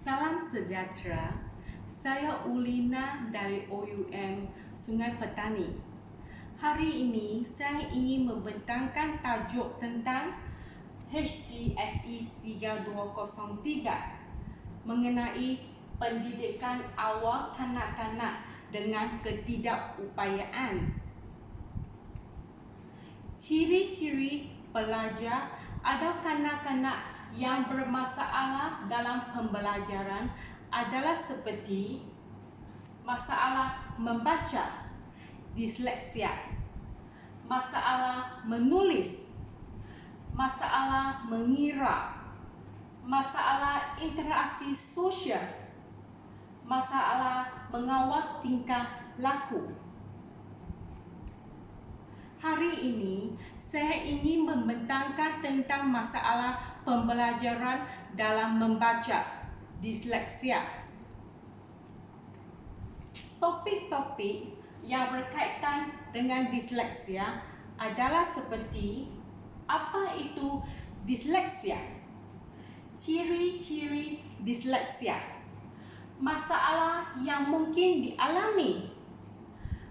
Salam sejahtera, saya Ulina dari OUM Sungai Petani. Hari ini saya ingin membentangkan tajuk tentang HTSE 3203 mengenai pendidikan awal kanak-kanak dengan ketidakupayaan. Ciri-ciri pelajar atau kanak-kanak yang bermasalah dalam pembelajaran adalah seperti masalah membaca, disleksia, masalah menulis, masalah mengira, masalah interaksi sosial, masalah mengawal tingkah laku. Hari ini, saya ingin membentangkan tentang masalah pembelajaran dalam membaca, disleksia. Topik-topik yang berkaitan dengan disleksia adalah seperti apa itu disleksia, ciri-ciri disleksia, masalah yang mungkin dialami,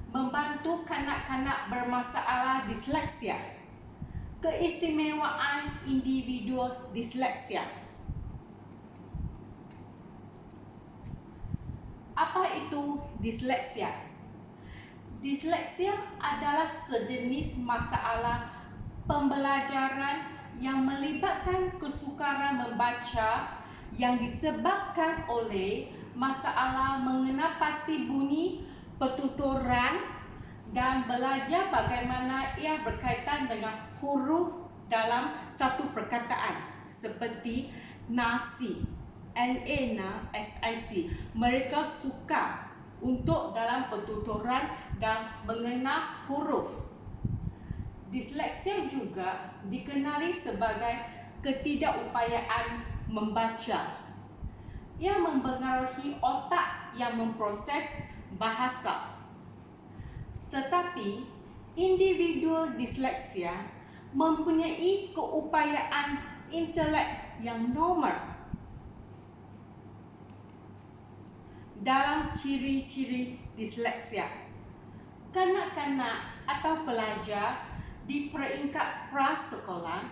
membantu kanak-kanak bermasalah disleksia, keistimewaan individu disleksia. Apa itu disleksia? Disleksia adalah sejenis masalah pembelajaran yang melibatkan kesukaran membaca yang disebabkan oleh masalah mengenal pasti bunyi, pertuturan dan belajar bagaimana ia berkaitan dengan huruf dalam satu perkataan seperti nasi, NASIC. Mereka suka untuk dalam pertuturan dan mengenal huruf. Disleksia juga dikenali sebagai ketidakupayaan membaca. Ia mempengaruhi otak yang memproses bahasa. Tetapi individu disleksia mempunyai keupayaan intelek yang normal. Dalam ciri-ciri disleksia, kanak-kanak atau pelajar di peringkat prasekolah,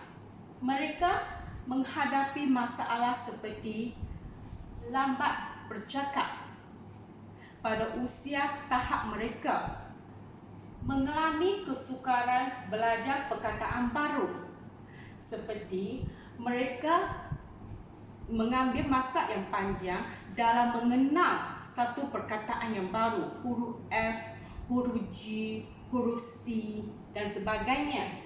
mereka menghadapi masalah seperti lambat bercakap pada usia tahap mereka, mengalami kesukaran belajar perkataan baru, seperti mereka mengambil masa yang panjang dalam mengenal satu perkataan yang baru, huruf F, huruf G, huruf C dan sebagainya.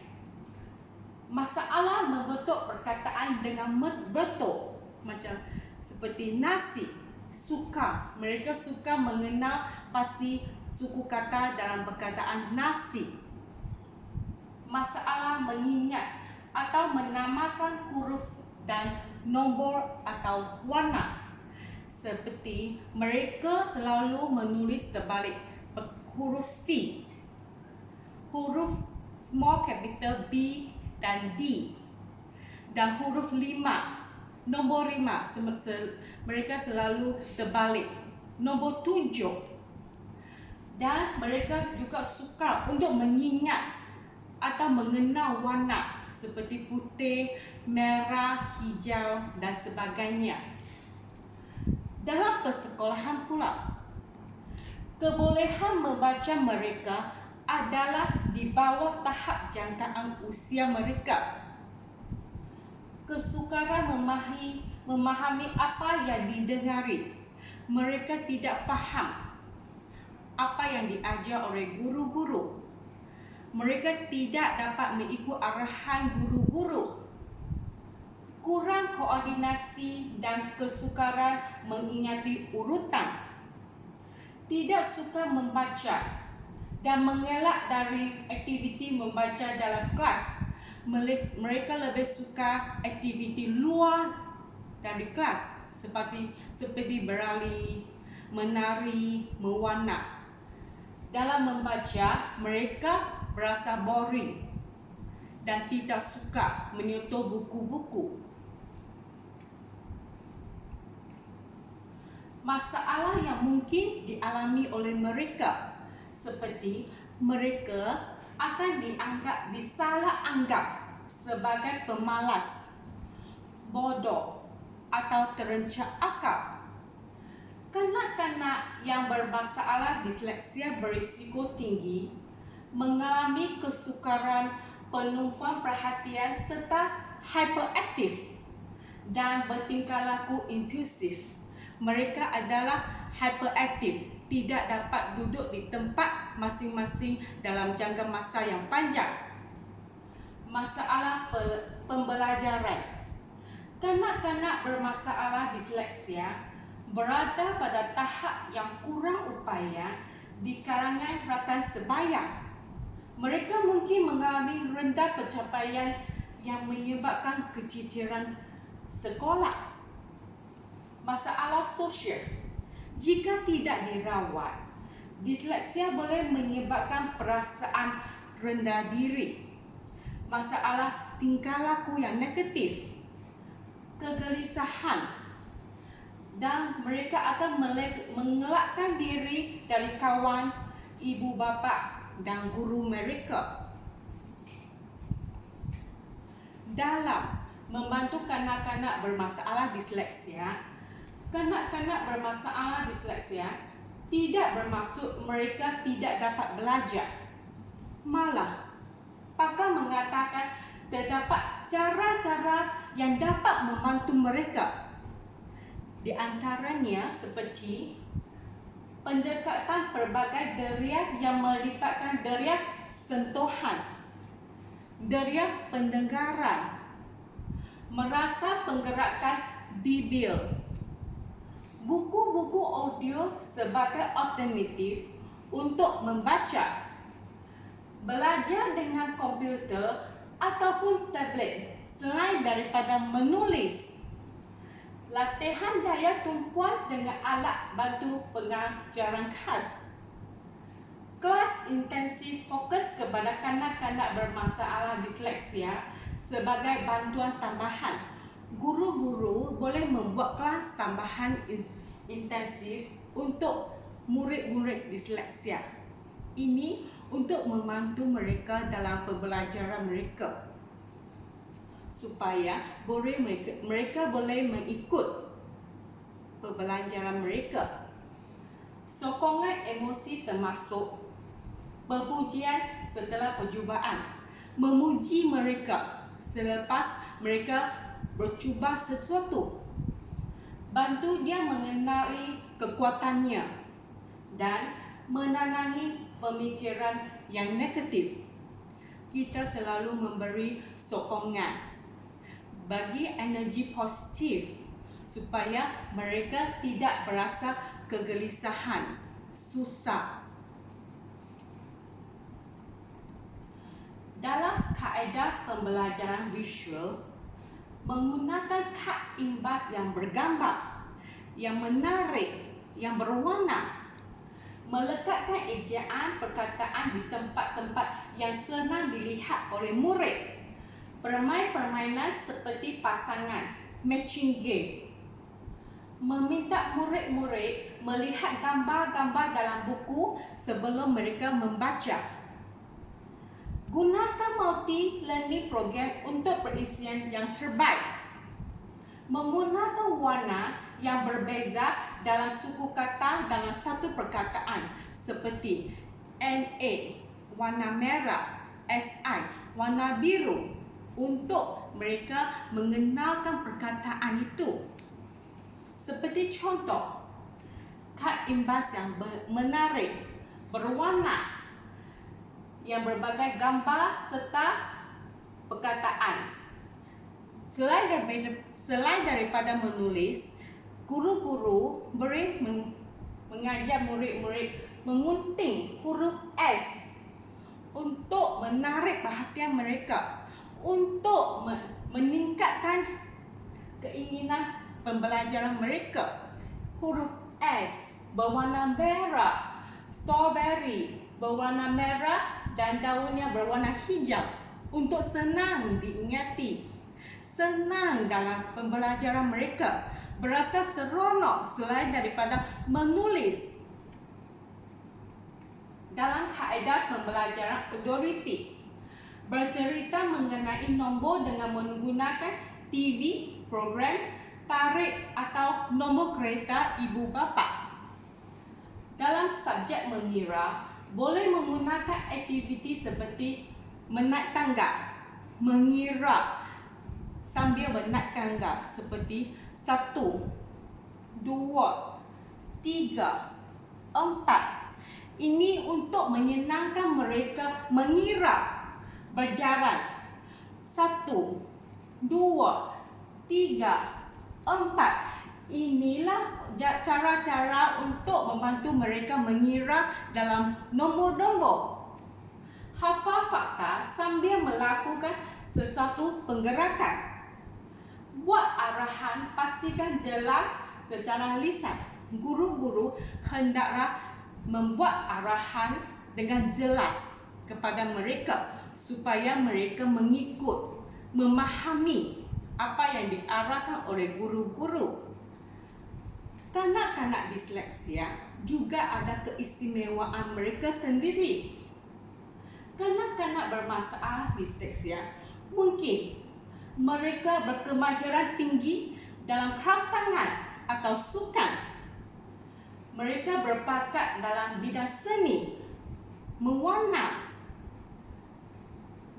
Masalah membentuk perkataan dengan betul, macam seperti nasi, suka. Mereka suka mengenal pasti suku kata dalam perkataan nasi. Masalah mengingat atau menamakan huruf dan nombor atau warna. Seperti mereka selalu menulis terbalik huruf C, huruf small capital B dan D, dan huruf 5, nombor 5 mereka selalu terbalik, nombor 7. Dan mereka juga suka untuk mengingat atau mengenal warna seperti putih, merah, hijau dan sebagainya. Dalam persekolahan pula, kebolehan membaca mereka adalah di bawah tahap jangkaan usia mereka. Kesukaran memahami apa yang didengari. Mereka tidak faham apa yang diajar oleh guru-guru. Mereka tidak dapat mengikut arahan guru-guru. Kurang koordinasi dan kesukaran mengingati urutan. Tidak suka membaca dan mengelak dari aktiviti membaca dalam kelas. Mereka lebih suka aktiviti luar dari kelas seperti berlari, menari, mewarna. Dalam membaca, mereka berasa boring dan tidak suka menyentuh buku-buku. masalah yang mungkin dialami oleh mereka, seperti mereka akan disalah anggap sebagai pemalas, bodoh atau terencah akal. Kanak-kanak yang bermasalah disleksia berisiko tinggi mengalami kesukaran, penumpang perhatian serta hyperaktif dan bertingkah laku impulsif. Mereka adalah hyperaktif, tidak dapat duduk di tempat masing-masing dalam jangka masa yang panjang. Masalah pembelajaran. Kanak-kanak bermasalah disleksia berada pada tahap yang kurang upaya di kalangan rakan sebaya. Mereka mungkin mengalami rendah pencapaian yang menyebabkan keciciran sekolah. Masalah sosial. Jika tidak dirawat, disleksia boleh menyebabkan perasaan rendah diri, masalah tingkah laku yang negatif, kegelisahan, dan mereka akan mengelakkan diri dari kawan, ibu bapa dan guru mereka. Dalam membantu kanak-kanak bermasalah disleksia, kanak-kanak bermasalah disleksia tidak bermaksud mereka tidak dapat belajar. Malah, pakar mengatakan terdapat cara-cara yang dapat membantu mereka. Di antaranya seperti pendekatan pelbagai deria yang melibatkan deria sentuhan, deria pendengaran, merasa penggerakan bibir, buku-buku audio sebagai alternatif untuk membaca, belajar dengan komputer ataupun tablet selain daripada menulis, latihan daya tumpuan dengan alat bantu pengajaran khas, kelas intensif fokus kepada kanak-kanak bermasalah disleksia sebagai bantuan tambahan. Guru-guru boleh membuat kelas tambahan intensif untuk murid-murid disleksia. Ini untuk membantu mereka dalam pembelajaran mereka, supaya mereka boleh mengikut pembelajaran mereka. Sokongan emosi termasuk perpujian setelah percubaan, memuji mereka selepas mereka bercuba sesuatu, bantu dia mengenali kekuatannya dan menenangi pemikiran yang negatif. Kita selalu memberi sokongan, bagi energi positif supaya mereka tidak berasa kegelisahan, susah. Dalam kaedah pembelajaran visual, menggunakan kad imbas yang bergambar, yang menarik, yang berwarna, melekatkan ejaan perkataan di tempat-tempat yang senang dilihat oleh murid, bermain permainan seperti pasangan, matching game, meminta murid-murid melihat gambar-gambar dalam buku sebelum mereka membaca. Gunakan multi-learning program untuk perisian yang terbaik. Menggunakan warna yang berbeza dalam suku kata dalam satu perkataan, seperti NA, warna merah, SI, warna biru, untuk mereka mengenalkan perkataan itu. Seperti contoh, kad imbas yang menarik, berwarna, yang berbagai gambar serta perkataan. Selain daripada menulis, guru-guru boleh mengajar murid-murid mengunting huruf S untuk menarik perhatian mereka, untuk meningkatkan keinginan pembelajaran mereka. Huruf S berwarna merah, strawberry berwarna merah dan daunnya berwarna hijau, untuk senang diingati, senang dalam pembelajaran mereka. berasa seronok selain daripada menulis. Dalam kaedah pembelajaran autoriti, bercerita mengenai nombor dengan menggunakan TV, program, tarikh atau nombor kereta ibu bapa. Dalam subjek mengira, boleh menggunakan aktiviti seperti menaik tangga, mengira sambil menaik tangga seperti 1, 2, 3, 4. Ini untuk menyenangkan mereka mengira berjalan. 1, 2, 3, 4. Inilah cara-cara untuk membantu mereka mengira dalam nombor-nombor. Hafal fakta sambil melakukan sesuatu penggerakan. Buat arahan, pastikan jelas secara lisan. Guru-guru hendaklah membuat arahan dengan jelas kepada mereka supaya mereka mengikut, memahami apa yang diarahkan oleh guru-guru. Kanak-kanak disleksia juga ada keistimewaan mereka sendiri. Kanak-kanak bermasalah disleksia mungkin mereka berkemahiran tinggi dalam kraft tangan atau sukan. Mereka berbakat dalam bidang seni, mewarna.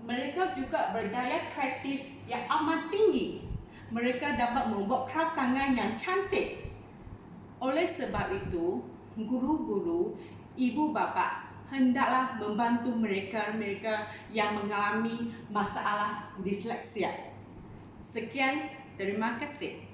Mereka juga berdaya kreatif yang amat tinggi. Mereka dapat membuat kraft tangan yang cantik. Oleh sebab itu, guru-guru, ibu bapa hendaklah membantu mereka yang mengalami masalah disleksia. Sekian, terima kasih.